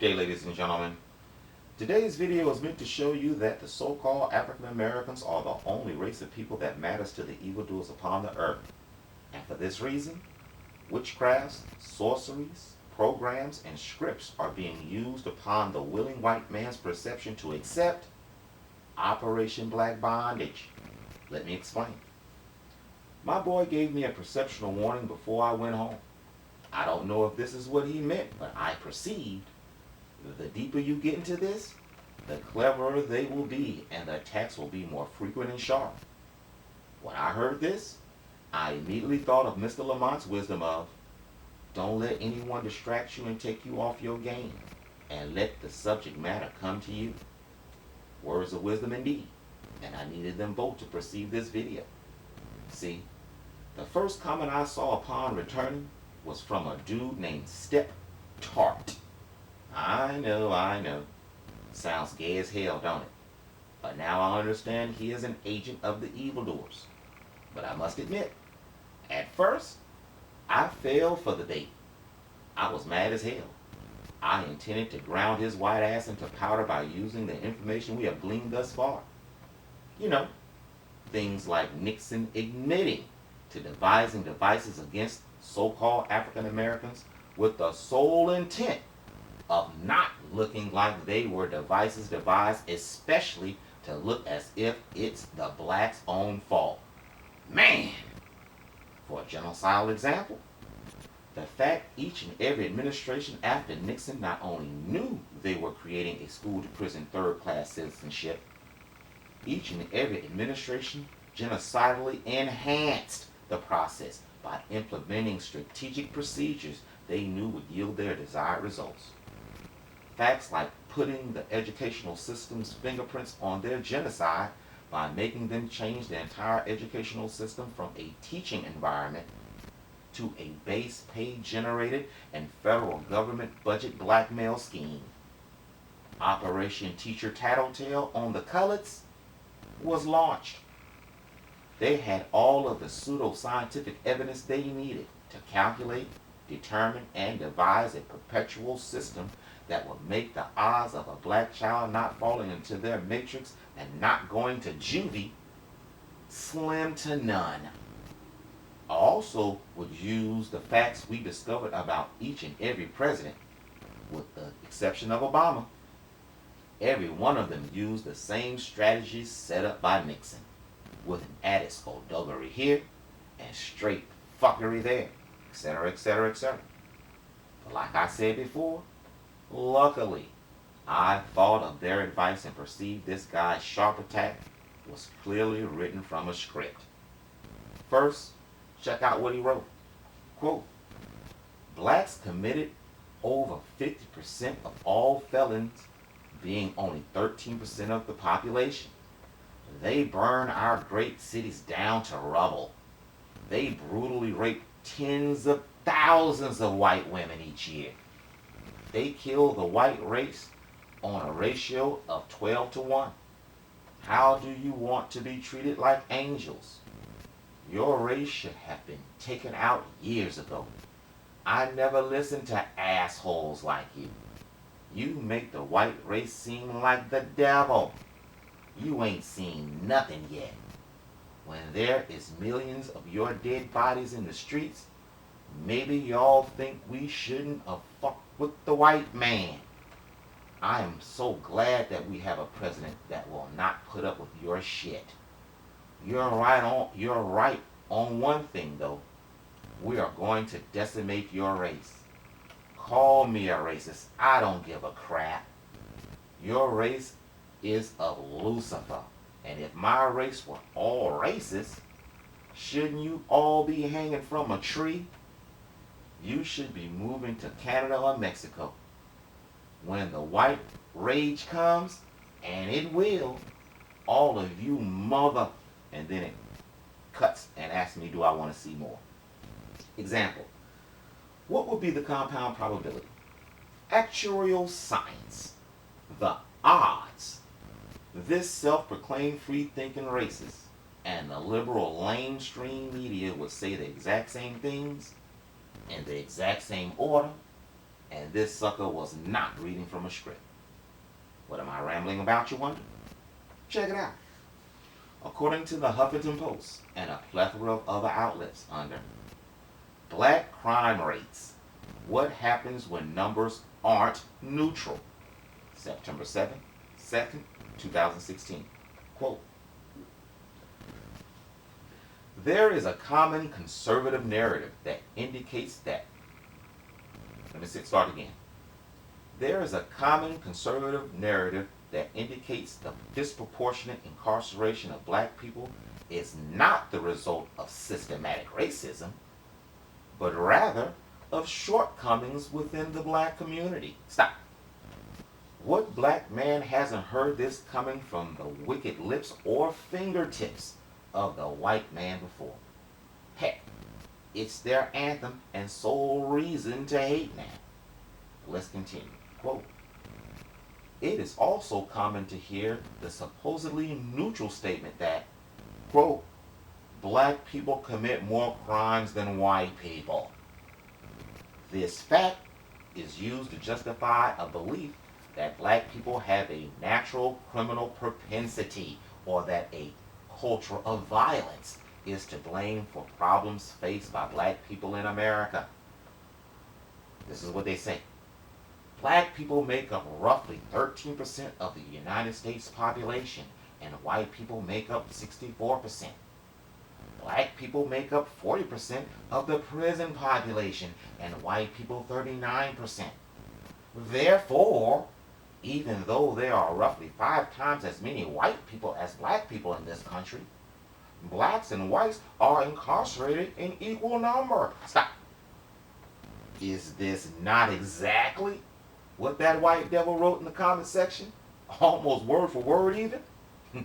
day, ladies and gentlemen. Today's video is meant to show you that the so-called African Americans are the only race of people that matters to the evildoers upon the earth. And for this reason, witchcrafts, sorceries, programs, and scripts are being used upon the willing white man's perception to accept Operation Black Bondage. Let me explain. My boy gave me a perceptual warning before I went home. I don't know if this is what he meant, but I perceived the deeper you get into this, the cleverer they will be, and the attacks will be more frequent and sharp. When I heard this, I immediately thought of Mr. Lamont's wisdom of, don't let anyone distract you and take you off your game, and let the subject matter come to you. Words of wisdom indeed, and I needed them both to perceive this video. See, the first comment I saw upon returning was from a dude named Step Tart. I know. Sounds gay as hell, don't it? But now I understand he is an agent of the evildoers. But I must admit, at first, I fell for the bait. I was mad as hell. I intended to ground his white ass into powder by using the information we have gleaned thus far. You know, things like Nixon admitting to devising devices against so-called African Americans with the sole intent of not looking like they were devices devised especially to look as if it's the blacks' own fault. Man! For a genocidal example, the fact each and every administration after Nixon not only knew they were creating a school-to-prison third-class citizenship, each and every administration genocidally enhanced the process by implementing strategic procedures they knew would yield their desired results. Facts like putting the educational system's fingerprints on their genocide by making them change the entire educational system from a teaching environment to a base pay generated and federal government budget blackmail scheme. Operation Teacher Tattletale on the Coloreds was launched. They had all of the pseudo-scientific evidence they needed to calculate, determine, and devise a perpetual system that would make the odds of a black child not falling into their matrix and not going to juvie slim to none. I also would use the facts we discovered about each and every president, with the exception of Obama. Every one of them used the same strategies set up by Nixon, with an added skullduggery here and straight fuckery there, etc., etc., etc. But like I said before, luckily, I thought of their advice and perceived this guy's sharp attack was clearly written from a script. First, check out what he wrote. Quote, blacks committed over 50% of all felons, being only 13% of the population. They burn our great cities down to rubble. They brutally rape tens of thousands of white women each year. They kill the white race on a ratio of 12 to 1. How do you want to be treated like angels? Your race should have been taken out years ago. I never listened to assholes like you. You make the white race seem like the devil. You ain't seen nothing yet. When there is millions of your dead bodies in the streets, maybe y'all think we shouldn't have fucked with the white man. I am so glad that we have a president that will not put up with your shit. You're right on one thing though. We are going to decimate your race. Call me a racist. I don't give a crap. Your race is of Lucifer. And if my race were all racist, shouldn't you all be hanging from a tree? You should be moving to Canada or Mexico. When the white rage comes, and it will, all of you mother... And then it cuts and asks me, do I want to see more? Example. What would be the compound probability? Actuarial science. The odds. This self-proclaimed free-thinking racist and the liberal lamestream media would say the exact same things in the exact same order And this sucker was not reading from a script. What am I rambling about, you wonder? Check it out. According to the Huffington Post and a plethora of other outlets under Black crime rates, what happens when numbers aren't neutral? September 7th, 2nd, 2016. Quote, there is a common conservative narrative that indicates that, start again. There is a common conservative narrative that indicates the disproportionate incarceration of black people is not the result of systematic racism, but rather of shortcomings within the black community. Stop. What black man hasn't heard this coming from the wicked lips or fingertips of the white man before? Heck, it's their anthem and sole reason to hate now. Let's continue. Quote, it is also common to hear the supposedly neutral statement that, quote, black people commit more crimes than white people. This fact is used to justify a belief that black people have a natural criminal propensity or that a culture of violence is to blame for problems faced by black people in America. This is what they say. Black people make up roughly 13% of the United States population, and white people make up 64%. Black people make up 40% of the prison population, and white people 39%. Therefore, even though there are roughly 5 times as many white people as black people in this country, blacks and whites are incarcerated in equal number. Stop. Is this not exactly what that white devil wrote in the comment section? Almost word for word even?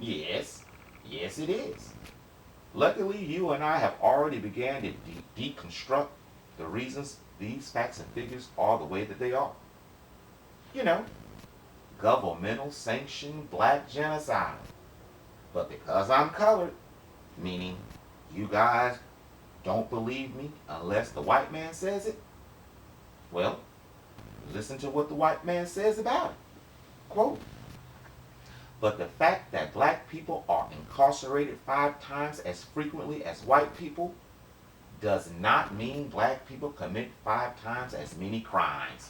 Yes it is. Luckily, you and I have already began to deconstruct the reasons these facts and figures are the way that they are. You know, governmental sanctioned black genocide. But because I'm colored, meaning you guys don't believe me unless the white man says it, well, listen to what the white man says about it. Quote, but the fact that black people are incarcerated 5 times as frequently as white people does not mean black people commit 5 times as many crimes.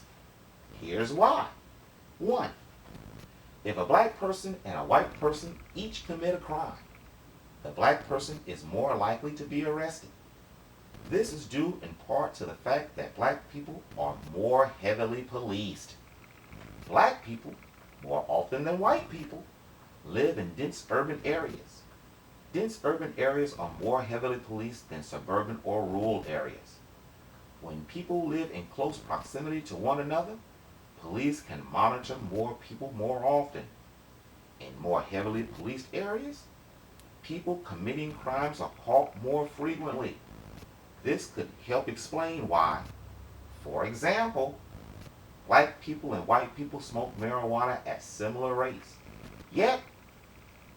Here's why. 1. If a black person and a white person each commit a crime, the black person is more likely to be arrested. This is due in part to the fact that black people are more heavily policed. Black people, more often than white people, live in dense urban areas. Dense urban areas are more heavily policed than suburban or rural areas. When people live in close proximity to one another, police can monitor more people more often. In more heavily policed areas, people committing crimes are caught more frequently. This could help explain why, for example, black people and white people smoke marijuana at similar rates. Yet,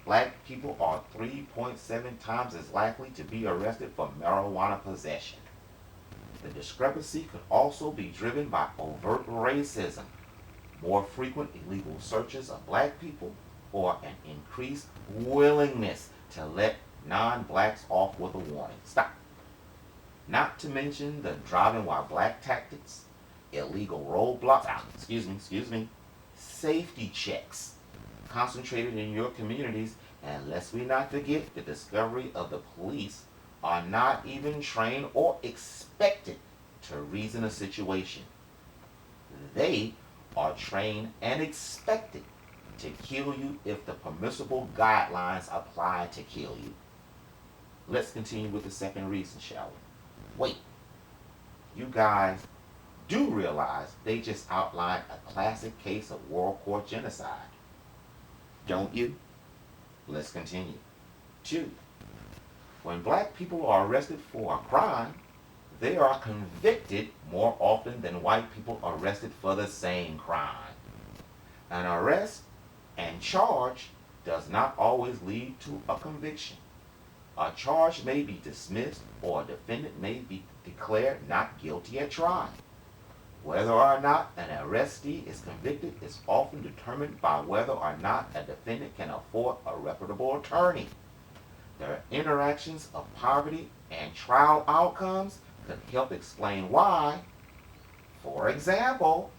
black people are 3.7 times as likely to be arrested for marijuana possession. The discrepancy could also be driven by overt racism, more frequent illegal searches of black people, or an increased willingness to let non-blacks off with a warning. Stop. Not to mention the driving while black tactics, illegal roadblocks, safety checks concentrated in your communities, and lest we not forget the discovery of the police are not even trained or expected to reason a situation. They are trained and expected to kill you if the permissible guidelines apply to kill you. Let's continue with the second reason, shall we? Wait, you guys do realize they just outlined a classic case of World War genocide, don't you? Let's continue. 2. When black people are arrested for a crime, they are convicted more often than white people arrested for the same crime. An arrest and charge does not always lead to a conviction. A charge may be dismissed or a defendant may be declared not guilty at trial. Whether or not an arrestee is convicted is often determined by whether or not a defendant can afford a reputable attorney. Their interactions of poverty and trial outcomes could help explain why. For example,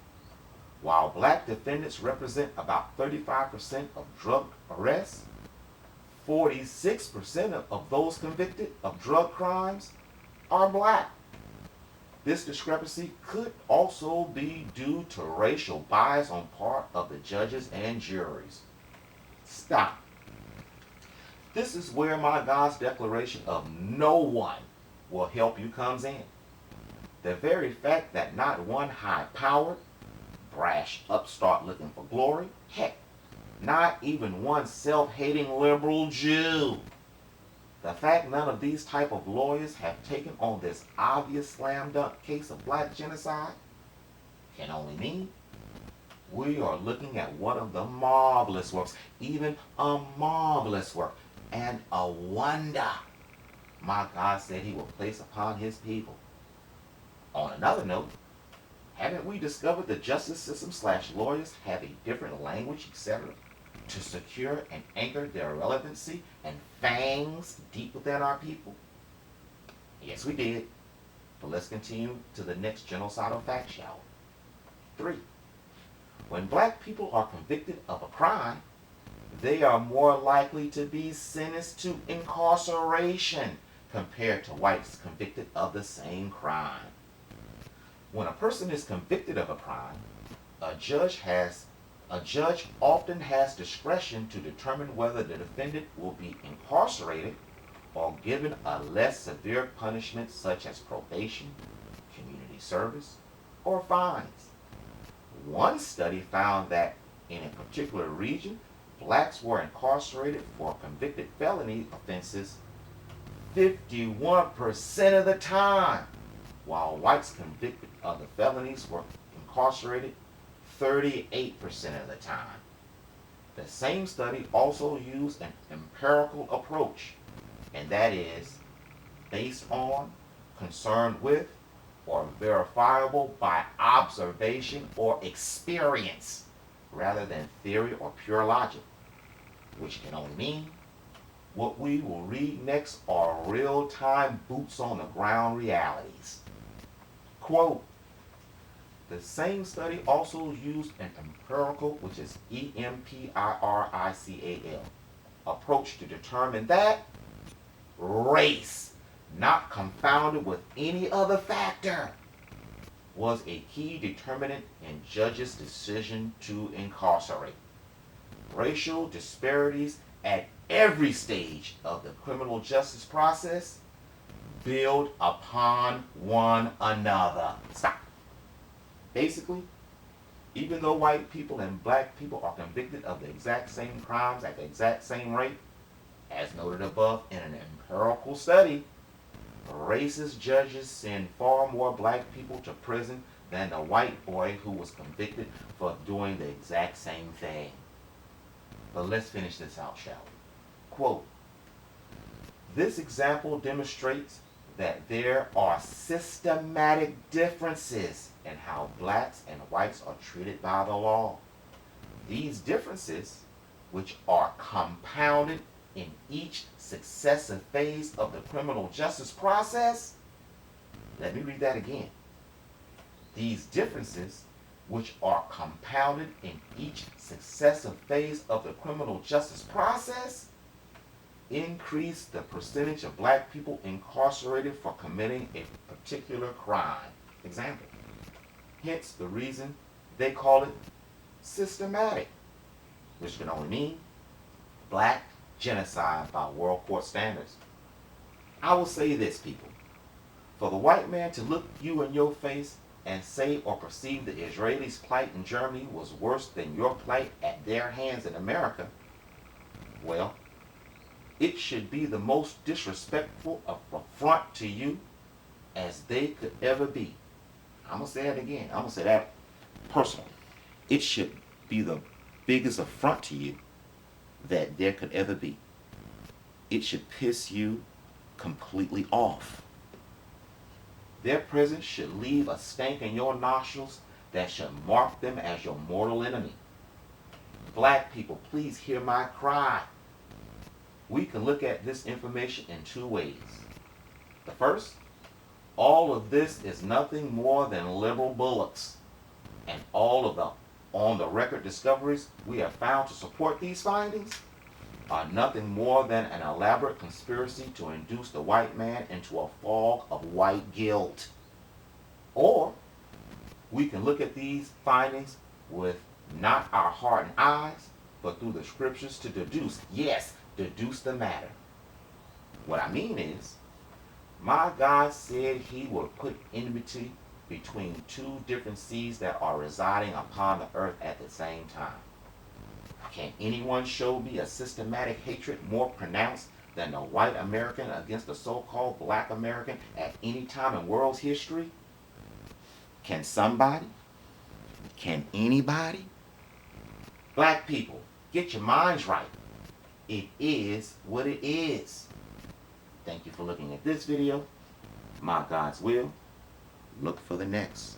while black defendants represent about 35% of drug arrests, 46% of those convicted of drug crimes are black. This discrepancy could also be due to racial bias on part of the judges and juries. Stop. This is where my God's declaration of no one will help you comes in. The very fact that not one high-powered, brash upstart looking for glory, heck, not even one self-hating liberal Jew. The fact none of these type of lawyers have taken on this obvious slam dunk case of black genocide can only mean we are looking at one of the marvelous works, even a marvelous work, and a wonder my God said he will place upon his people. On another note, haven't we discovered the justice system / lawyers have a different language, etc., to secure and anchor their relevancy and fangs deep within our people? Yes, we did. But let's continue to the next genocidal fact, shall we? 3. When black people are convicted of a crime, they are more likely to be sentenced to incarceration compared to whites convicted of the same crime. When a person is convicted of a crime, a judge often has discretion to determine whether the defendant will be incarcerated or given a less severe punishment such as probation, community service, or fines. One study found that in a particular region, blacks were incarcerated for convicted felony offenses 51% of the time, while whites convicted of the felonies were incarcerated 38% of the time. The same study also used an empirical approach, and that is based on, concerned with, or verifiable by observation or experience, rather than theory or pure logic, which can only mean what we will read next are real-time boots on the ground realities. Quote, the same study also used an empirical, which is empirical, approach to determine that race, not confounded with any other factor, was a key determinant in judges' decision to incarcerate. Racial disparities at every stage of the criminal justice process build upon one another. Stop. Basically, even though white people and black people are convicted of the exact same crimes at the exact same rate, as noted above in an empirical study, racist judges send far more black people to prison than the white boy who was convicted for doing the exact same thing. But let's finish this out, shall we? Quote, this example demonstrates that there are systematic differences in how blacks and whites are treated by the law. These differences, which are compounded in each successive phase of the criminal justice process, let me read that again. These differences, which are compounded in each successive phase of the criminal justice process, increase the percentage of black people incarcerated for committing a particular crime. Example. Hence the reason they call it systematic, which can only mean black genocide by world court standards. I will say this, people. For the white man to look you in your face and say or perceive the Israelis' plight in Germany was worse than your plight at their hands in America, well, it should be the most disrespectful affront to you as they could ever be. I'm going to say it again. I'm going to say that personally. It should be the biggest affront to you that there could ever be. It should piss you completely off. Their presence should leave a stank in your nostrils that should mark them as your mortal enemy. Black people, please hear my cry. We can look at this information in two ways. The first, all of this is nothing more than liberal bullocks, and all of the on-the-record discoveries we have found to support these findings are nothing more than an elaborate conspiracy to induce the white man into a fog of white guilt. Or we can look at these findings with not our hardened eyes, but through the scriptures to deduce, yes, deduce the matter. What I mean is, my God said he would put enmity between two different seeds that are residing upon the earth at the same time. Can anyone show me a systematic hatred more pronounced than the white American against the so-called black American at any time in world's history? Can somebody? Can anybody? Black people, get your minds right. It is what it is. Thank you for looking at this video. My God's will. Look for the next.